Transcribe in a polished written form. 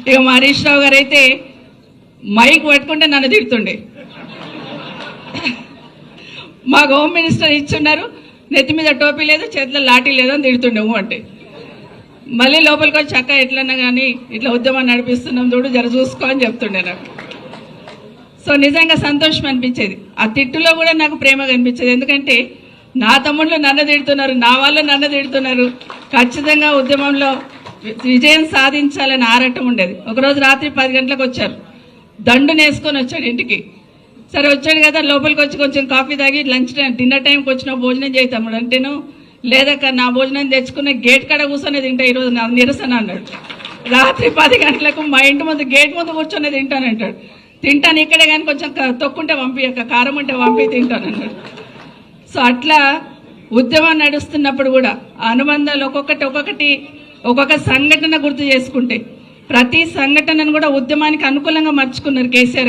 ఇక మా హరీష్ రావు గారు అయితే మైక్ పట్టుకుంటే నన్ను తిడుతుండే. మాకు హోమ్ మినిస్టర్ ఇచ్చున్నారు, నెత్తి మీద టోపీ లేదు, చేతిలో లాఠీ లేదు అని తిడుతుండేమో అంటే మళ్ళీ లోపలికి వచ్చి అక్క ఎట్లన్నా కానీ ఇట్లా ఉద్యమం నడిపిస్తున్నాం చూడు, జర చూసుకో అని చెప్తుండే నాకు. సో నిజంగా సంతోషం అనిపించేది. ఆ తిట్టులో కూడా నాకు ప్రేమ కనిపించేది. ఎందుకంటే నా తమ్ముళ్ళు నన్ను తిడుతున్నారు, నా వాళ్ళు నన్ను తిడుతున్నారు, ఖచ్చితంగా ఉద్యమంలో విజయం సాధించాలని ఆరాటం ఉండేది. ఒకరోజు రాత్రి 10 గంటలకు వచ్చారు, దండు నేసుకొని వచ్చాడు ఇంటికి. సరే వచ్చాడు కదా, లోపలికి వచ్చి కొంచెం కాఫీ తాగి లంచ్ టైం డిన్నర్ టైంకి వచ్చిన భోజనం చేస్తాము అంటేను, లేదక్క నా భోజనం తెచ్చుకునే గేట్ కాడ కూర్చొని తింటా ఈరోజు నా నిరసన అన్నాడు. రాత్రి 10 గంటలకు మా ఇంటి ముందు గేట్ ముందు కూర్చొని తింటానంటాడు. తింటాను ఇక్కడే కానీ కొంచెం తొక్కుంటే పంపియక్క, కారం ఉంటే పంపి తింటానన్నాడు. సో అట్లా ఉద్యమం నడుస్తున్నప్పుడు కూడా ఆ అనుబంధాలు ఒక్కొక్క సంఘటన గుర్తు చేసుకుంటే ప్రతి సంఘటనను కూడా ఉద్యమానికి అనుకూలంగా మర్చుకున్నారు కేసీఆర్.